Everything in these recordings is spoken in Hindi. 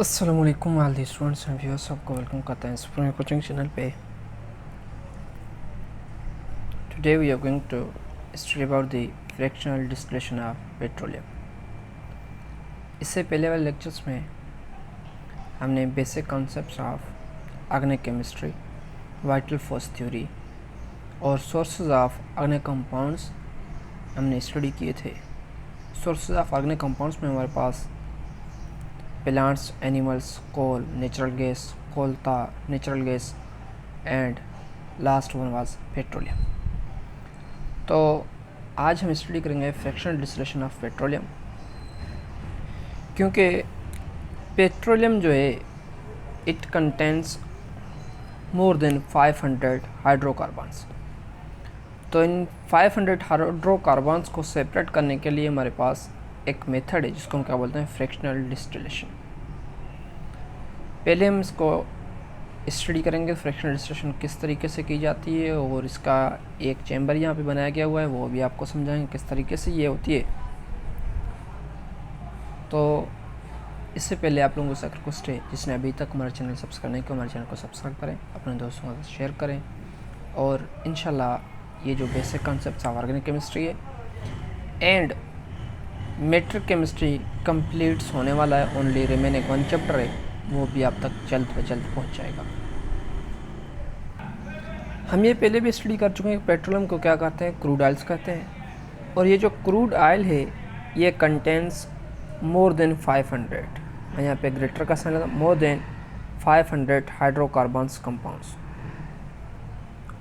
अस्सलाम वालेकुम all the students and viewers, सबको वेलकम करते हैं स्प्रिंग कोचिंग चैनल पे। Today we are going to study about the fractional distillation of petroleum. इससे पहले वाले लेक्चर्स में हमने basic concepts of organic chemistry, vital force theory और सोर्सेज ऑफ ऑर्गेनिक कंपाउंड्स हमने स्टडी किए थे। सोर्सेज ऑफ ऑर्गेनिक कंपाउंड्स में हमारे पास plants, animals, coal, natural gas, coal था, natural gas and last one was petroleum. तो आज हम स्टडी करेंगे फ्रैक्शनल डिस्टिलेशन ऑफ पेट्रोलियम, क्योंकि पेट्रोलियम जो है it contains more than 500 hydrocarbons. तो इन 500 हाइड्रोकार्बन्स को सेपरेट करने के लिए हमारे पास एक मेथड है जिसको हम क्या बोलते हैं, फ्रैक्शनल डिस्टिलेशन। पहले हम इसको स्टडी करेंगे फ्रैक्शनल डिस्टिलेशन किस तरीके से की जाती है, और इसका एक चैम्बर यहाँ पे बनाया गया हुआ है, वो भी आपको समझाएंगे किस तरीके से ये होती है। तो इससे पहले आप लोगों से रिक्वेस्ट है, जिसने अभी तक हमारा चैनल सब्सक्राइब नहीं किया, हमारे चैनल को सब्सक्राइब करें, अपने दोस्तों के साथ शेयर करें, और इंशाल्लाह ये जो basic concepts of organic chemistry है एंड मैटर केमिस्ट्री कंप्लीट्स होने वाला है, ओनली रिमेनिंग 1 चैप्टर है, वो भी आप तक जल्द से जल्द पहुंच जाएगा। हम ये पहले भी स्टडी कर चुके हैं कि पेट्रोलियम को क्या कहते हैं, क्रूड ऑयल्स कहते हैं। और ये जो क्रूड ऑयल है ये कंटेंस मोर देन 500, मैं यहाँ पे ग्रेटर का साइन लगा, more than 500 hydrocarbons compounds,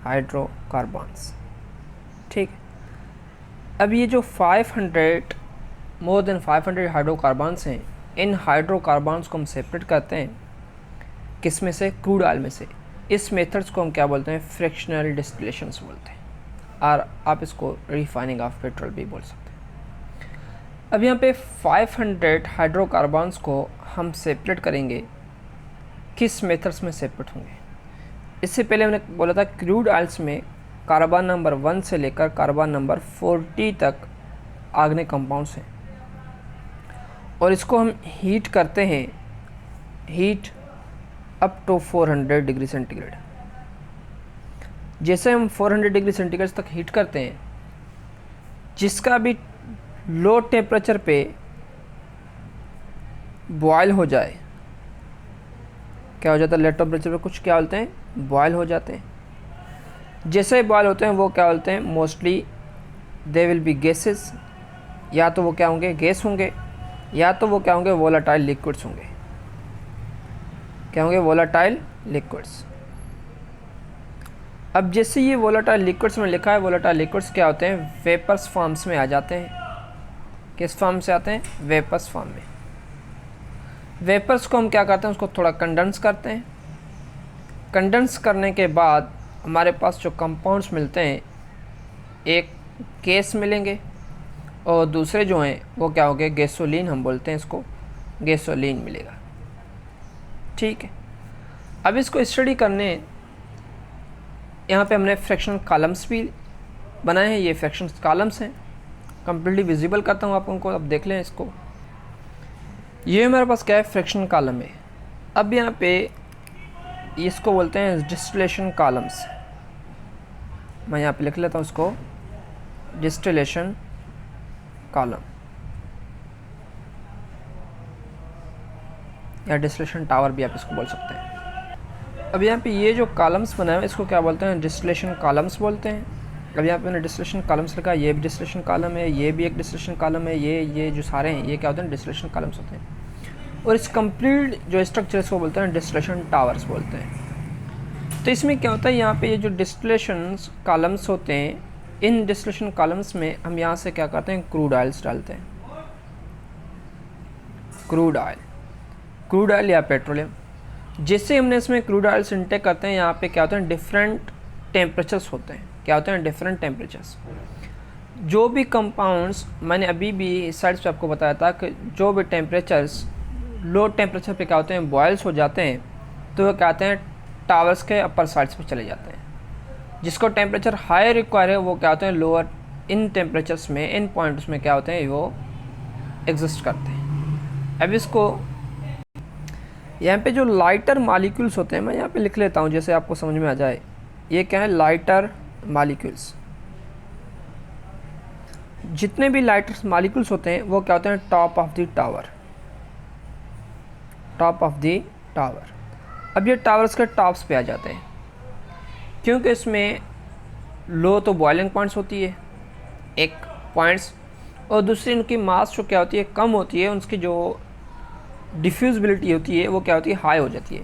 hydrocarbons. ठीक है, अब ये जो 500 मोर देन 500 हाइड्रोकार्बन्स हैं, इन हाइड्रोकार्बन्स को हम सेपरेट करते हैं किस में से, क्रूड ऑयल में से। इस मेथड्स को हम क्या बोलते हैं, फ्रैक्शनल डिस्टिलेशंस बोलते हैं, और आप इसको रिफाइनिंग ऑफ पेट्रोल भी बोल सकते हैं। अब यहाँ पे 500 हाइड्रोकार्बन्स को हम सेपरेट करेंगे, किस मेथड्स में सेपरेट होंगे। इससे पहले हमने बोला था क्रूड ऑयल्स में कार्बन नंबर 1 से लेकर कार्बन नंबर 40 तक ऑर्गेनिक कंपाउंड्स हैं, और इसको हम हीट करते हैं, heat up to 400 degree centigrade. जैसे हम 400 डिग्री सेंटीग्रेड तक हीट करते हैं, जिसका भी लो टेम्परेचर पे बॉयल हो जाए, क्या हो जाता है, लो टेम्परेचर पे कुछ क्या बोलते हैं, बॉयल हो जाते हैं। जैसे बॉयल होते हैं वो क्या बोलते हैं, mostly they will be gases, या तो वो क्या होंगे, गैस होंगे, या तो वो क्या होंगे, वोलाटाइल लिक्विड्स होंगे। क्या होंगे, वोलाटाइल लिक्विड्स। अब जैसे ये वोलाटाइल लिक्विड्स में लिखा है, वोलाटाइल लिक्विड्स क्या होते हैं, वेपर्स फॉर्म्स में आ जाते हैं। किस फॉर्म से आते हैं, वेपर्स फॉर्म में। वेपर्स को हम क्या करते हैं, उसको थोड़ा कंडेंस करते हैं। कंडेंस करने के बाद हमारे पास जो कंपाउंड्स मिलते हैं, एक गैस मिलेंगे और दूसरे जो हैं वो क्या हो गए, गैसोलीन हम बोलते हैं इसको, गैसोलीन मिलेगा। ठीक है, अब इसको स्टडी करने यहाँ पे हमने फ्रैक्शनल कॉलम्स भी बनाए हैं। ये फ्रैक्शनल कॉलम्स हैं, कंप्लीटली विजिबल करता हूँ आप उनको, अब देख लें इसको। ये हमारे पास क्या है, फ्रैक्शनल कॉलम है। अब यहाँ पे इसको बोलते हैं डिस्टिलेशन कॉलम्स। मैं यहाँ पे लिख लेता हूँ इसको, डिस्टिलेशन कॉलम या डिस्टिलेशन टावर भी आप इसको बोल सकते हैं। अब यहाँ पे ये जो कॉलम्स बनाए हैं इसको क्या बोलते हैं, डिस्टिलेशन कॉलम्स बोलते हैं। अब यहाँ पे मैंने डिस्टिलेशन कॉलम्स लिखा, ये भी डिस्टिलेशन कॉलम है, ये भी एक डिस्टिलेशन कॉलम है, ये जो सारे हैं ये क्या होते हैं, डिस्टिलेशन कॉलम्स होते हैं। और इस कंप्लीट जो स्ट्रक्चर इसको बोलते हैं डिस्टिलेशन टावर्स बोलते हैं। तो इसमें क्या होता है, यहाँ पे ये जो डिस्टिलेशन कॉलम्स होते हैं, इन डिस्टिलेशन कॉलम्स में हम यहाँ से क्या करते हैं, क्रूड ऑयल्स डालते हैं। क्रूड ऑयल या पेट्रोलियम। जैसे हमने इसमें क्रूड ऑयल्स इंटेक करते हैं, यहाँ पे क्या होते हैं, डिफरेंट टेम्परेचर्स होते हैं। क्या होते हैं, डिफरेंट टेम्परेचर्स। जो भी कंपाउंड्स, मैंने अभी भी इस साइड पे आपको बताया था कि जो भी टेम्परेचर्स लो टेम्परेचर पे क्या होते हैं, बॉयल्स हो जाते हैं, तो वो क्या होते हैं, टावर्स के अपर साइड्स पे चले जाते हैं। जिसको टेम्परेचर हाई रिक्वायर है वो क्या होते हैं, लोअर इन टेम्परेचर्स में, इन पॉइंट्स में क्या होते हैं, वो एग्जिस्ट करते हैं। अब इसको यहाँ पे जो लाइटर मालिक्यूल्स होते हैं, मैं यहाँ पे लिख लेता हूँ जैसे आपको समझ में आ जाए। ये क्या है? Lighter molecules. जितने भी लाइटर मालिक्यूल्स होते हैं वो क्या होते हैं? Top of the tower, top of the tower. अब ये टावर्स के टॉप्स पे आ जाते हैं, क्योंकि इसमें लो तो बॉइलिंग पॉइंट्स होती है एक पॉइंट्स, और दूसरी उनकी मास जो क्या होती है? कम होती है। उनकी जो डिफ्यूजिबिलिटी होती है वो क्या होती है? हाई हो जाती है।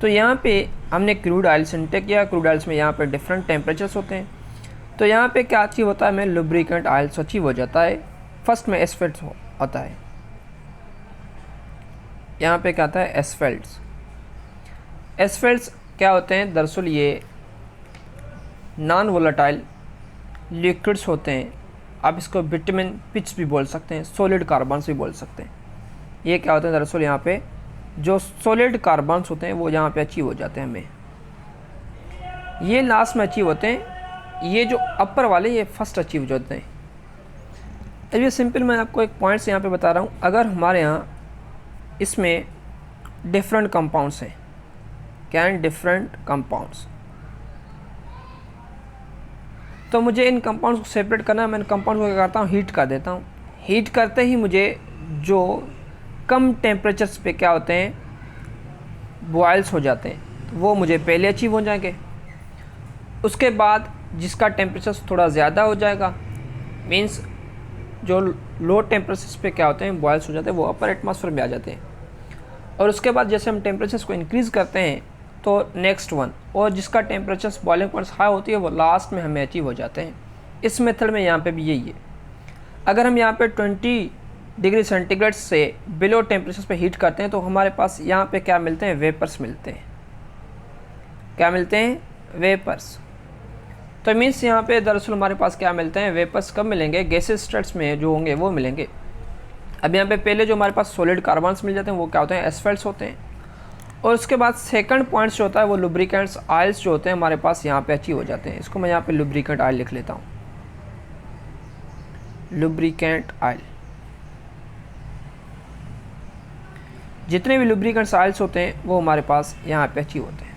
तो यहाँ पे हमने क्रूड ऑयल इंटेक किया। क्रूड ऑयल्स में यहाँ पे डिफरेंट टेम्परेचर्स होते हैं। तो यहाँ पे क्या अचीव होता है? में लुब्रिकेंट ऑयल्स अचीव हो जाता है। फर्स्ट में एस्फेल्ट होता है। यहाँ पे क्या आता है? एस्फेल्ट्स। एस्फेल्ट्स क्या होते हैं? दरअसल ये नॉन वोलेटाइल लिक्विड्स होते हैं। आप इसको विटामिन पिच भी बोल सकते हैं, सॉलिड कार्बन्स भी बोल सकते हैं। ये क्या होता है? दरअसल यहाँ पे जो सॉलिड कार्बन्स होते हैं वो यहाँ पे अचीव हो जाते हैं हमें, ये लास्ट में अचीव होते हैं। ये जो अपर वाले ये फर्स्ट अचीव हो जाते हैं। अब ये सिंपल मैं आपको एक पॉइंट्स यहाँ पे बता रहा हूँ। अगर हमारे यहाँ इसमें डिफरेंट कंपाउंड्स हैं, क्या हैं? डिफरेंट कंपाउंड्स, तो मुझे इन कंपाउंड्स को सेपरेट करना है। मैं इन कंपाउंड्स को क्या करता हूँ? हीट कर देता हूँ। हीट करते ही मुझे जो कम टेम्परेचर्स पे क्या होते हैं? बॉयल्स हो जाते हैं, तो वो मुझे पहले अचीव हो जाएंगे। उसके बाद जिसका टेम्परेचर थोड़ा ज़्यादा हो जाएगा, मींस जो लो टेम्परेचर्स पे क्या होते हैं? बॉयल्स हो जाते हैं, वो अपर एटमॉस्फेयर में आ जाते हैं। और उसके बाद जैसे हम टेम्परेचर्स को इंक्रीज़ करते हैं तो नेक्स्ट वन, और जिसका टेम्परेचर बॉइलिंग पॉइंट्स हाई होती है वो लास्ट में हमें अचीव हो जाते हैं। इस मेथड में यहाँ पे भी यही है। अगर हम यहाँ पे 20 डिग्री सेंटीग्रेड से बिलो टेम्परेचर पे हीट करते हैं तो हमारे पास यहाँ पे क्या मिलते हैं? वेपर्स मिलते हैं। क्या मिलते हैं? वेपर्स। तो मीन्स यहाँ पे दरअसल हमारे पास क्या मिलते हैं? वेपर्स कब मिलेंगे? गैसेस स्टेट्स में जो होंगे वो मिलेंगे। अब यहाँ पे पहले जो हमारे पास सॉलिड कार्बन्स मिल जाते हैं वो क्या होते हैं? एस्फेल्ट्स होते हैं। और उसके बाद सेकंड पॉइंट्स जो होता है वो लुब्रिकेंट्स ऑयल्स जो होते हैं हमारे पास यहाँ पे अचीव हो जाते हैं। इसको मैं यहाँ पे लुब्रिकेंट ऑयल लिख लेता हूँ, लुब्रिकेंट ऑयल। जितने भी लुब्रिकेंट्स ऑयल्स होते हैं वो हमारे पास यहाँ पे अचीव होते हैं।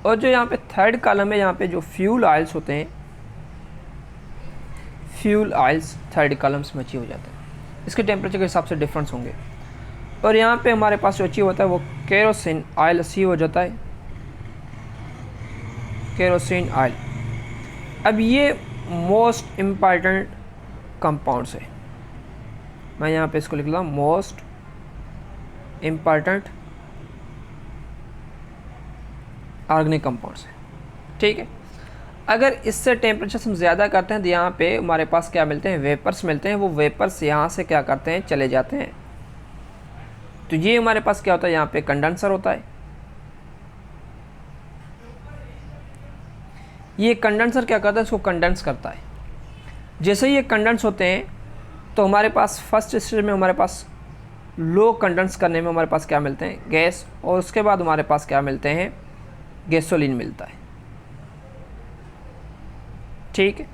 और जो यहाँ पे थर्ड कॉलम है, यहाँ पे जो फ्यूल ऑयल्स होते हैं, फ्यूल ऑयल्स थर्ड कॉलम्स में अचीव हो जाते हैं। इसके टेम्परेचर के हिसाब से डिफरेंस होंगे। और यहाँ पे हमारे पास जो अचीव होता है वो केरोसिन ऑयल अचीव हो जाता है, केरोसिन ऑयल। अब ये मोस्ट इम्पॉर्टेंट कंपाउंड्स है, मैं यहाँ पे इसको लिख रहा हूँ मोस्ट इम्पॉर्टेंट ऑर्गेनिक कंपाउंड्स है। ठीक है। अगर इससे टेम्परेचर हम ज़्यादा करते हैं तो यहाँ पे हमारे पास क्या मिलते हैं? वेपर्स मिलते हैं। वो वेपर्स यहाँ से क्या करते हैं? चले जाते हैं। तो ये हमारे पास क्या होता है? यहाँ पे कंडेंसर होता है। ये कंडेंसर क्या करता है? इसको कंडेंस करता है। जैसे ये कंडेंस होते हैं तो हमारे पास फर्स्ट स्टेज में हमारे पास लो कंडेंस करने में हमारे पास क्या मिलते हैं? गैस। और उसके बाद हमारे पास क्या मिलते हैं? गैसोलीन मिलता है। ठीक है।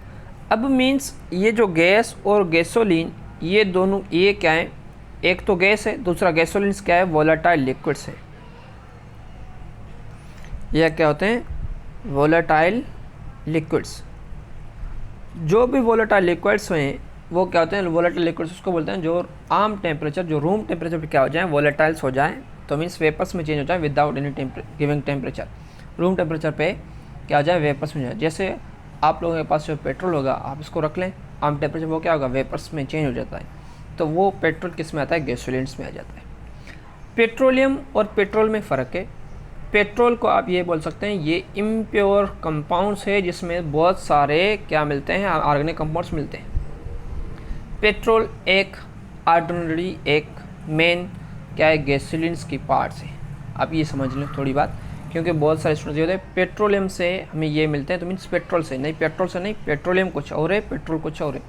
अब मीन्स ये जो गैस और गैसोलीन ये दोनों ये क्या है? एक तो गैस है, दूसरा गैसोलीन क्या है? वोलेटाइल लिक्विड्स है। यह क्या होते हैं? Volatile liquids. जो भी वोलेटाइल लिक्विड्स हैं वो क्या होते हैं? वोलेटाइल लिक्विड्स उसको बोलते हैं जो आम टेम्परेचर, जो रूम टेम्परेचर पे क्या हो जाए? वोलेटाइल्स हो जाए, तो मीन्स वेपर्स में चेंज हो जाए without any giving temperature. Room temperature पे क्या हो जाए? वेपर्स में जाए। जैसे आप लोगों के पास जो पेट्रोल होगा आप इसको रख लें, आम टेम्परेचर वो क्या होगा? वेपर्स में चेंज हो जाता है। तो वो पेट्रोल किस में आता है? गैसोलीन्स में आ जाता है। पेट्रोलियम और पेट्रोल में फ़र्क है। पेट्रोल को आप ये बोल सकते हैं ये इम्प्योर कंपाउंड्स है जिसमें बहुत सारे क्या मिलते हैं? ऑर्गेनिक कंपाउंड्स मिलते हैं। पेट्रोल एक ऑर्डिनरी एक मेन क्या है? गैसोलीन्स की पार्ट्स है। आप ये समझ लें थोड़ी बात, क्योंकि बहुत सारे स्टूडेंट्स ये होते हैं पेट्रोलियम से हमें ये मिलते हैं, तो मीन्स पेट्रोल से नहीं, पेट्रोल से नहीं, पेट्रोलियम कुछ और है, पेट्रोल कुछ और है।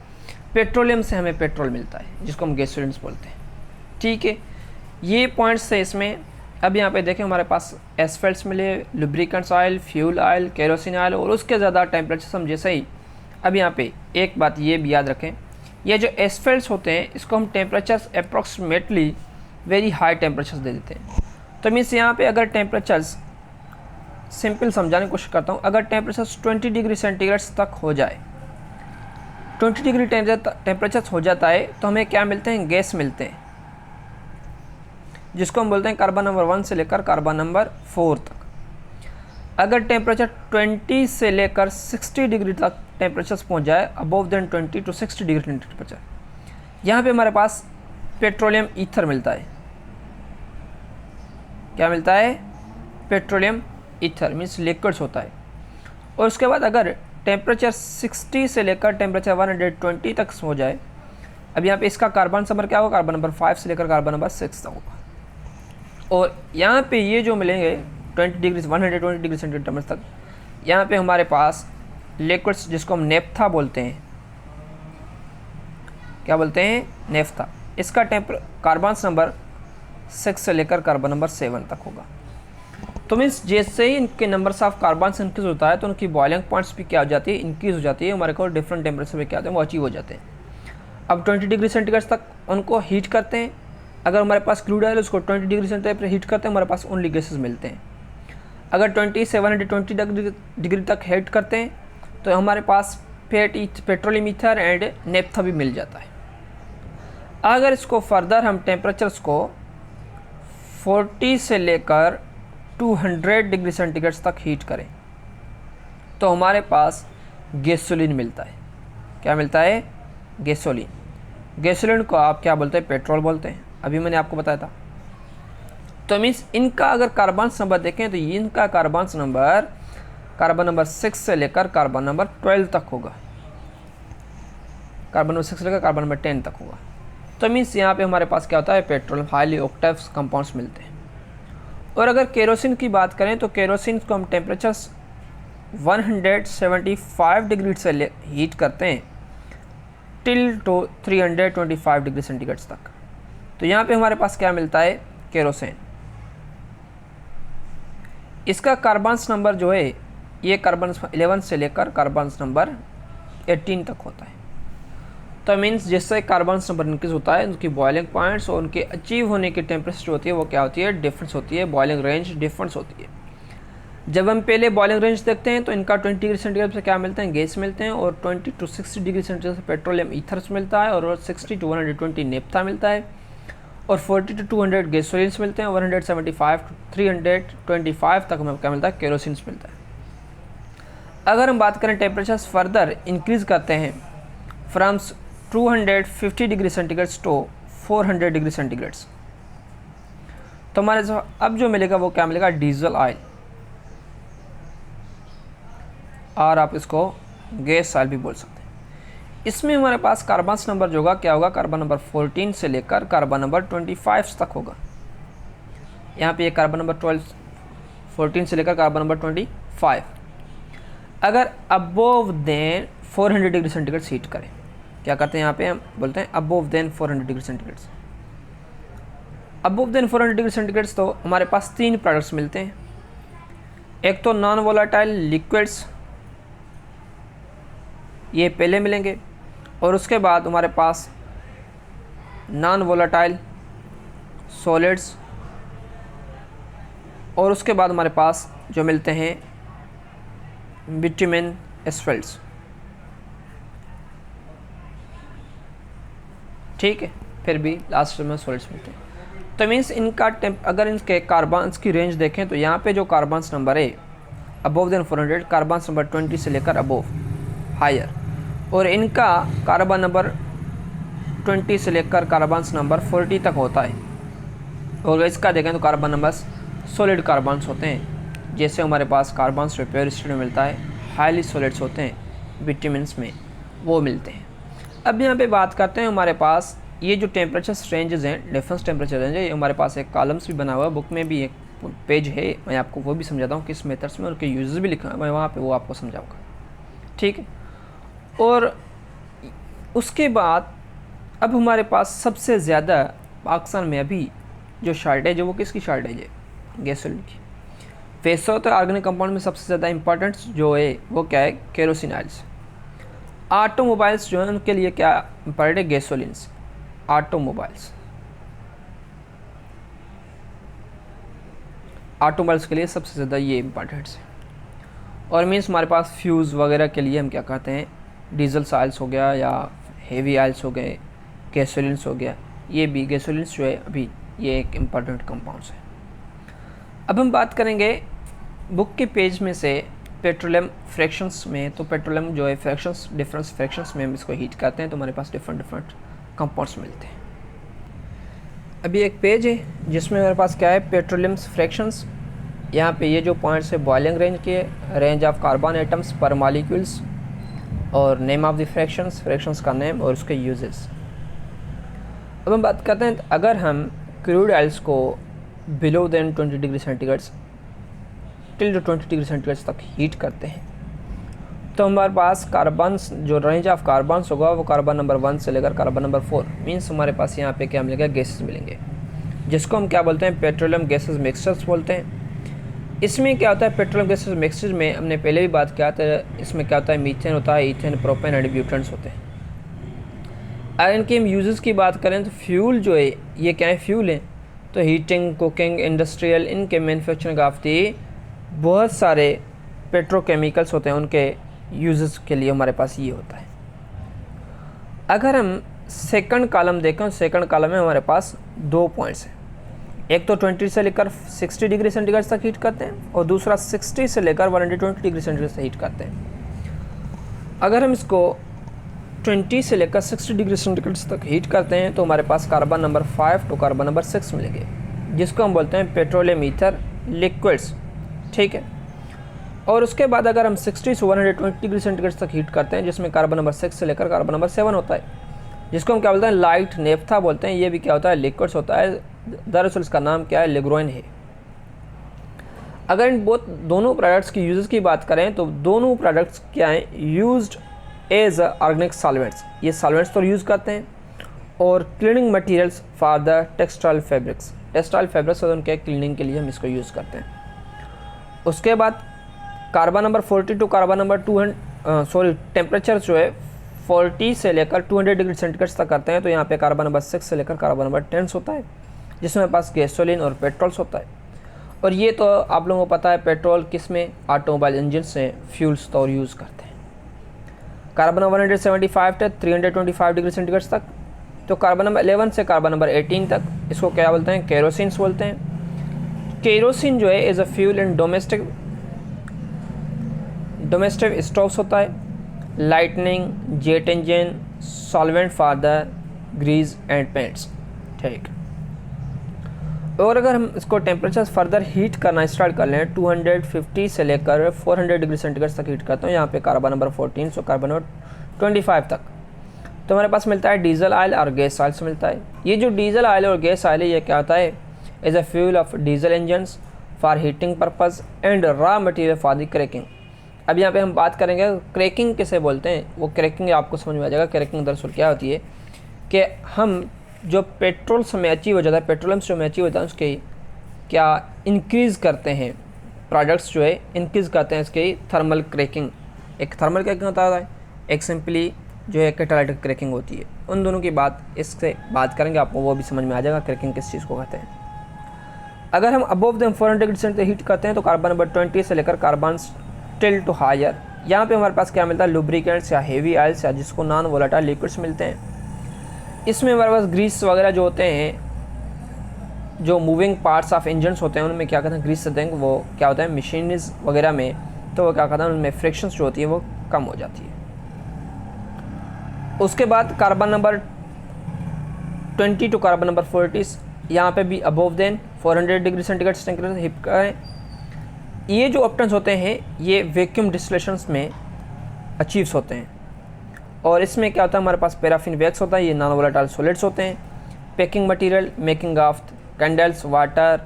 पेट्रोलियम से हमें पेट्रोल मिलता है जिसको हम गैसोलीन्स बोलते हैं। ठीक है, ये पॉइंट्स है इसमें। अब यहाँ पे देखें हमारे पास एस्फेल्ट्स मिले, lubricants oil, fuel oil, kerosene oil, और उसके ज़्यादा टेम्परेचर हम जैसे ही। अब यहाँ पे एक बात ये भी याद रखें, ये जो एस्फेल्ट्स होते हैं इसको हम temperature approximately very high temperature दे देते हैं। तो मीन्स यहाँ पे अगर टेम्परेचर्स, सिंपल समझाने की कोशिश करता हूँ, अगर टेम्परेचर्स 20 डिग्री सेंटीग्रेड तक हो जाए, 20 डिग्री टेम्परेचर हो जाता है तो हमें क्या मिलते हैं, गैस मिलते हैं, जिसको हम बोलते हैं कार्बन नंबर 1 से लेकर कार्बन नंबर 4 तक। अगर टेम्परेचर 20 से लेकर 60 डिग्री तक टेम्परेचर पहुंच जाए, above than 20 to 60 degree temperature, यहाँ पे हमारे पास पेट्रोलियम ईथर मिलता है। क्या मिलता है, पेट्रोलियम ईथर मीन्स लिक्विड्स होता है। और उसके बाद अगर टेम्परेचर 60 से लेकर टेम्परेचर 120 तक हो जाए, अब यहाँ पे इसका कार्बन नंबर क्या होगा, कार्बन नंबर 5 से लेकर कार्बन नंबर 6 तक होगा। और यहाँ पे ये जो मिलेंगे 120 डिग्री सेंटीग्रेड टेम्परेचर तक, यहाँ पे हमारे पास लिक्विड्स जिसको हम नेफ्था बोलते हैं, क्या बोलते हैं, नेफ्था, इसका कार्बन नंबर 6 से लेकर कार्बन नंबर 7 तक होगा। तो मीन्स जैसे ही इनके नंबर्स ऑफ कार्बन इंक्रीज होता है तो उनकी बॉइलिंग पॉइंट्स भी क्या हो जाती है, इंक्रीज हो जाती है, हमारे को डिफरेंट टेम्परेचर पे क्या होते हैं, वो अचीव हो जाते हैं। अब 20 डिग्री सेंटीग्रेड तक उनको हीट करते हैं, अगर हमारे पास क्रूड ऑयल उसको 20 डिग्री सेंटीग्रेड पर हीट करते हैं, हमारे पास ओनली गैसेज मिलते हैं। अगर 20 से 120 डिग्री तक हीट करते हैं तो हमारे पास पेट्रोलियम ईथर एंड नेफ्था भी मिल जाता है। अगर इसको फर्दर हम टेम्परेचर्स को 40 से लेकर 200 डिग्री सेंटीग्रेड तक हीट करें तो हमारे पास गैसोलीन मिलता है। क्या मिलता है, गैसोलीन। गैसोलीन को आप क्या बोलते हैं, पेट्रोल बोलते हैं, अभी मैंने आपको बताया था। तो मीन्स इनका अगर कार्बन नंबर देखें तो इनका कार्बन नंबर 6 से लेकर कार्बन नंबर 12 तक होगा, कार्बन नंबर 6 से लेकर कार्बन नंबर 10 तक होगा। तो मीन्स यहाँ पे हमारे पास क्या होता है, पेट्रोल हाईली ऑक्टेव कंपाउंड्स मिलते हैं। और अगर केरोसिन की बात करें तो केरोसिन को हम टेम्परेचर 175 डिग्री से हीट करते हैं टिल टू 325 डिग्री सेंटीग्रेड तक। तो यहाँ पे हमारे पास क्या मिलता है, केरोसिन। इसका कार्बन नंबर जो है ये कार्बन 11 से लेकर कार्बन नंबर 18 तक होता है। तो मीन्स जैसे कार्बन नंबर इंक्रीज होता है उनकी बॉइलिंग पॉइंट्स और उनके अचीव होने की टेम्परेचर जो होती है वो क्या होती है, डिफरेंस होती है, बॉइलिंग रेंज डिफरेंस होती है। जब हम पहले बॉइलिंग रेंज देखते हैं तो इनका 20 डिग्री सेंटीग्रेड से क्या मिलते हैं, गैस मिलते हैं, और 20 टू 60 डिग्री सेंटीग्रेड से पेट्रोलियम ईथर्स मिलता है, और 60 टू 120 नेफ्था मिलता है, और 40 टू 200 गैसोलिन्स मिलते हैं, 175 टू 325 तक हमें क्या मिलता है, केरोसिन्स मिलता है। अगर हम बात करें टेम्परेचर फर्दर इंक्रीज करते हैं from 250 degree centigrade to 400 degree centigrade, तो हमारे अब जो मिलेगा वो क्या मिलेगा, डीजल ऑयल, और आप इसको गैस ऑयल भी बोल सकते हैं। इसमें हमारे पास कार्बन नंबर जो होगा क्या होगा, कार्बन नंबर 14 से लेकर कार्बन नंबर 25 तक होगा। यहाँ पे ये कार्बन नंबर 14 से लेकर कार्बन नंबर 25। अगर above than 400 degree centigrade heat करें, क्या करते हैं यहाँ पे हम बोलते हैं above than 400 degree centigrade. Above than 400 degree centigrade तो हमारे पास 3 प्रोडक्ट्स मिलते हैं। एक तो नॉन वोलेटाइल लिक्विड्स, ये पहले मिलेंगे, और उसके बाद हमारे पास नॉन वोलेटाइल सॉलिड्स, और उसके बाद हमारे पास जो मिलते हैं बिटुमेन एस्फल्ट्स। ठीक है, फिर भी लास्ट में सॉलिड्स मिलते हैं। तो मीन्स इनका अगर इनके कार्बन्स की रेंज देखें तो यहाँ पे जो कार्बन्स नंबर है अबोव देन 400, कार्बन्स नंबर 20 से लेकर अबोव हायर, और इनका कार्बन नंबर 20 से लेकर कार्बन नंबर 40 तक होता है। और इसका देखें तो कार्बन नंबर सॉलिड कार्बन्स होते हैं, जैसे हमारे पास कार्बन्स प्योर स्टेट में मिलता है, हाईली सॉलिड्स होते हैं विटामिन्स में, वो मिलते हैं। अब यहाँ पे बात करते हैं हमारे पास ये जो टेम्परेचर रेंजेस हैं, डिफरेंस टेम्परेचर रेंज है, ये हमारे पास एक कॉलम्स भी बना हुआ है, बुक में भी एक पेज है, मैं आपको वो भी समझाता हूँ किस मेथड्स में, उनके यूजेस भी लिखा है मैं वहाँ पे, वो आपको समझाऊँगा। ठीक है, और उसके बाद अब हमारे पास सबसे ज़्यादा पाकिस्तान में अभी जो शॉर्टेज है वो किसकी शॉर्टेज है, गैसोलीन की। वैसे तो ऑर्गेनिक कंपाउंड में सबसे ज़्यादा इंपॉर्टेंट जो है वो क्या है, केरोसिन ऑयल्स। ऑटोमोबाइल्स जो है उनके लिए क्या इंपॉर्टेंट है, गैसोलिन्स। ऑटोमोबाइल्स ऑटोमोबाइल्स के लिए सबसे ज़्यादा ये इम्पॉर्टेंट है। और मीन्स हमारे पास फ्यूज़ वगैरह के लिए हम क्या कहते हैं, डीजल ऑयल्स हो गया या हेवी ऑयल्स हो गए, गैसोलिन्स हो गया, ये भी गैसोलिन्स जो है अभी ये एक इम्पॉर्टेंट कंपाउंड्स है। अब हम बात करेंगे बुक के पेज में से पेट्रोलियम फ्रैक्शंस में। तो पेट्रोलियम जो है फ्रैक्शंस, डिफरेंट फ्रैक्शंस में हम इसको हीट करते हैं तो हमारे पास डिफरेंट कंपाउंड्स मिलते हैं। अभी एक पेज है जिसमें हमारे पास क्या है, पेट्रोलियम फ्रैक्शंस। यहाँ पे ये जो पॉइंट्स है बॉइलिंग रेंज के, रेंज ऑफ कार्बन एटम्स पर मॉलिक्यूल्स, और name of the fractions, fractions का नेम और उसके यूजेस। अब हम बात करते हैं, अगर हम क्रूड ऑयल्स को below than 20 degree centigrade till 20 degree centigrade तक हीट करते हैं तो हमारे पास कार्बन, जो रेंज ऑफ कार्बन्स होगा वो कार्बन नंबर 1 से लेकर कार्बन नंबर 4, मीन्स हमारे पास यहाँ पे क्या मिलेगा, गैसेस मिलेंगे, जिसको हम क्या बोलते हैं, पेट्रोलियम गैसेस मिक्सचर्स बोलते हैं। इसमें क्या होता है, पेट्रोलियम गैसेस मिक्सचर में हमने पहले भी बात किया था, इसमें क्या होता है, मीथेन होता है, ईथेन, प्रोपेन एंड ब्यूटेन्स होते हैं। अगर इनके हम यूजेस की बात करें तो फ्यूल जो है ये क्या है, फ्यूल है, तो हीटिंग, कुकिंग, इंडस्ट्रियल, इनके मैन्युफैक्चरिंग ऑफ दी बहुत सारे पेट्रोकेमिकल्स होते हैं, उनके यूजेस के लिए हमारे पास ये होता है। अगर हम सेकंड कॉलम देखें, सेकंड कॉलम में हमारे पास 2 पॉइंट्स हैं, एक तो 20 से लेकर 60 डिग्री सेंटीग्रेड तक हीट करते हैं और दूसरा 60 से लेकर 120 डिग्री सेंटीग्रेड तक हीट करते हैं। अगर हम इसको 20 से लेकर 60 डिग्री सेंटीग्रेड तक हीट करते हैं तो हमारे पास carbon number 5 to carbon number 6 मिलेंगे, जिसको हम बोलते हैं पेट्रोलियम ईथर लिक्विड्स, ठीक है। और उसके बाद अगर हम 60 से 120 डिग्री सेंटीग्रेड तक हीट करते हैं, जिसमें कार्बन नंबर 6 से लेकर कार्बन नंबर 7 होता है, जिसको हम क्या बोलते हैं, लाइट नेफ्था बोलते हैं। ये भी क्या होता है, लिक्विड्स होता है, दरअसल इसका नाम क्या है, लिग्रोइन है। अगर इन दोनों प्रोडक्ट्स की यूजेस की बात करें तो दोनों प्रोडक्ट्स क्या हैं, यूज्ड एज ऑर्गेनिक सॉल्वेंट्स, ये सॉल्वेंट्स तो यूज़ करते हैं, और cleaning materials for the textile fabrics, textile fabrics और उनके क्लीनिंग के लिए हम इसको यूज़ करते हैं। उसके बाद carbon number 40 to carbon number 200 temperature जो है 40 से लेकर 200 डिग्री सेंटीग्रेड तक करते हैं, तो यहाँ पे कार्बन नंबर 6 से लेकर कार्बन नंबर 10 होता है, जिसमें हमारे पास गैसोलीन और पेट्रोल्स होता है। और ये तो आप लोगों को पता है, पेट्रोल किस में, ऑटोमोबाइल इंजन से फ्यूल्स तौर यूज़ करते हैं। कार्बन नंबर 175 से 325 डिग्री सेंटीग्रेड तक, तो कार्बन नंबर 11 से कार्बन नंबर 18 तक, इसको क्या बोलते हैं, केरोसिन्स बोलते हैं। केरोसिन जो है as a fuel in domestic stoves होता है, lightning, jet engine, solvent for the grease and paints, ठीक। और अगर हम इसको टेम्परेचर फर्दर हीट करना स्टार्ट कर लें, 250 से लेकर 400 डिग्री सेंटीग्रेड तक हीट करते हैं, यहाँ पे कार्बन नंबर 14 से कार्बन नंबर 25 तक, तो हमारे पास मिलता है डीजल ऑयल और गैस ऑयल से मिलता है। ये जो डीजल ऑयल और गैस ऑयल है ये क्या होता है, as a fuel of diesel engines for heating purpose and raw material for the cracking. अब यहाँ पे हम बात करेंगे क्रैकिंग किसे बोलते हैं, वो क्रैकिंग आपको समझ में आ जाएगा। क्रैकिंग दरअसल क्या होती है कि हम जो पेट्रोल समय अचीव हो जाता है, पेट्रोलियम जो में अचीव होता है, उसके क्या इंक्रीज़ करते हैं, प्रोडक्ट्स जो है इंक्रीज़ करते हैं इसके थर्मल क्रैकिंग। एक थर्मल क्रैकिंग होता है, एक सिंपली जो है कैटालिटिक क्रैकिंग होती है। उन दोनों की बात इससे बात करेंगे, आपको वो भी समझ में आ जाएगा क्रैकिंग किस चीज़ को कहते हैं। अगर हम above the 400 degree centigrade heat करते हैं तो कार्बन नंबर 20 से लेकर कार्बन टिल टू हायर, यहाँ पे हमारे पास क्या मिलता है, लुब्रिकेंट्स या हेवी ऑयल्स या जिसको नॉन वोलेटाइल लिक्विड्स मिलते हैं। इसमें हमारे पास ग्रीस वगैरह जो होते हैं, जो मूविंग पार्ट्स ऑफ इंजन्स होते हैं उनमें क्या कहते हैं, ग्रीस से देंगे, वो क्या होता है मशीनरीज वगैरह में, तो वो क्या कहते हैं उनमें फ्रिक्शंस जो होती है वो कम हो जाती है। उसके बाद carbon number 20 to carbon number 40, यहाँ पे भी above than 400 degree centigrade temperature heat करें। ये जो ऑप्शंस होते हैं ये वैक्यूम डिस्टिलेशंस में अचीव्स होते हैं, और इसमें क्या होता है, हमारे पास पैराफिन वैक्स होता है, ये नॉन वोलेटाइल सॉलिड्स होते हैं। Packing material, making of candles, water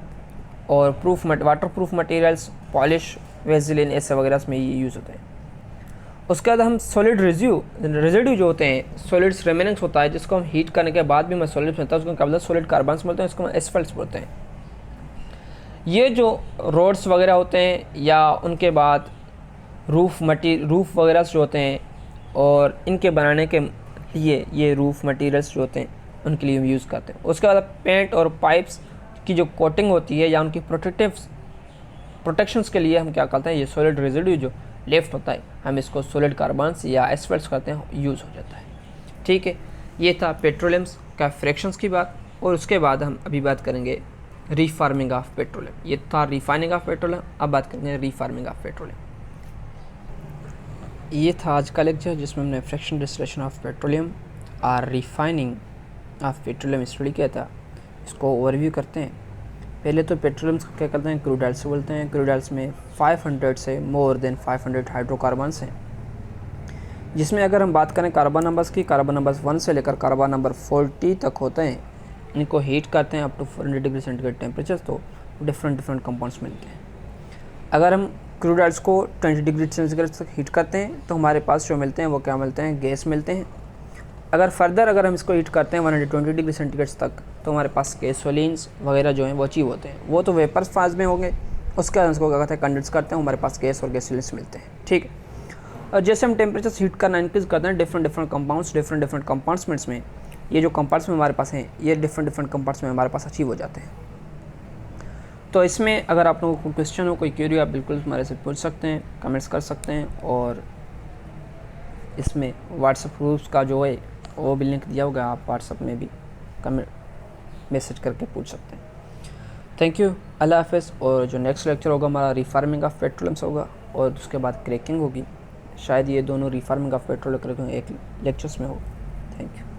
और वाटर प्रूफ मटेरियल्स, पॉलिश, वेजिलिन, ऐसे वगैरह इसमें ये यूज़ होते हैं। उसके बाद हम सॉलिड रेजिड्यू जो होते हैं, सॉलिड्स रेमेनेंस होता है, जिसको हम हीट करने के बाद भी हमें सॉलिड्स मिलता है, उसको क्या बोलते हैं, सॉलिड कार्बन्स बोलते हैं, इसको हम एस्फल्ट्स बोलते हैं। ये जो रोड्स वगैरह होते हैं या उनके बाद रूफ़ वगैरह जो होते हैं, और इनके बनाने के लिए ये रूफ़ मटेरियल्स जो होते हैं उनके लिए हम यूज़ करते हैं। उसके बाद पेंट और पाइप्स की जो कोटिंग होती है या उनकी प्रोटेक्टिव प्रोटेक्शंस के लिए हम क्या करते हैं, ये सॉलिड रेजिड्यू जो लेफ्ट होता है हम इसको सॉलिड कार्बन्स या एस्फल्ट्स करते हैं, यूज़ हो जाता है। ठीक है, ये था पेट्रोलियम्स का फ्रैक्शंस की बात। और उसके बाद हम अभी बात करेंगे रीफार्मिंग ऑफ पेट्रोलियम। ये था रिफाइनिंग ऑफ पेट्रोलियम, अब बात करेंगे रीफार्मिंग ऑफ पेट्रोलियम। ये था आज का लेक्चर जिसमें हमने फ्रैक्शन डिस्टिलेशन ऑफ पेट्रोलियम और रिफाइनिंग ऑफ पेट्रोलियम स्टडी किया था। इसको ओवरव्यू करते हैं। पहले तो पेट्रोलियम्स को क्या करते हैं, क्रूड ऑयल से बोलते हैं। क्रूड ऑयल्स में 500 से मोर देन 500 हाइड्रोकार्बन्स हैं, जिसमें अगर हम बात करें कार्बन नंबर्स की, कार्बन नंबर्स 1 से लेकर कार्बन नंबर 40 तक होते हैं। इनको हीट करते हैं up to 400 degree centigrade temperature, तो डिफरेंट कंपाउंड्स मिलते हैं। अगर हम क्रूड ऑयल्स को 20 डिग्री सेंटीग्रेड तक हीट करते हैं तो हमारे पास जो मिलते हैं वो क्या मिलते हैं, गैस मिलते हैं। अगर हम इसको हीट करते हैं 120 डिग्री सेंटीग्रेड तक तो हमारे पास गैसोलीन्स वगैरह जो हैं वो अचीव होते हैं। वो तो वेपर्स फाज में होंगे, उसके बाद उसको क्या कहते हैं, कंडेंस करते हैं, हमारे पास गैस और गैसोलीन्स मिलते हैं। ठीक है, और जैसे हम टेम्परेचर हीट करना इंक्रीज करते हैं डिफरेंट कंपाउंड्स में ये जो कंपाउंड्स में हमारे पास हैं ये डिफरेंट कंपाउंड्स में हमारे पास अचीव हो जाते हैं। तो इसमें अगर आप लोगों को क्वेश्चन हो, कोई क्वेरी, आप बिल्कुल हमारे से पूछ सकते हैं, कमेंट्स कर सकते हैं। और इसमें व्हाट्सएप ग्रुप्स का जो है वो भी लिंक दिया होगा, आप व्हाट्सएप में भी कमेंट मैसेज करके पूछ सकते हैं। थैंक यू, अल्लाह हाफ़िज़। और जो नेक्स्ट लेक्चर होगा हमारा रिफार्मिंग ऑफ पेट्रोलियम्स होगा और उसके बाद क्रैकिंग होगी। शायद ये दोनों रिफार्मिंग ऑफ पेट्रोल क्रैकिंग एक लेक्चर्स में हो। Thank you.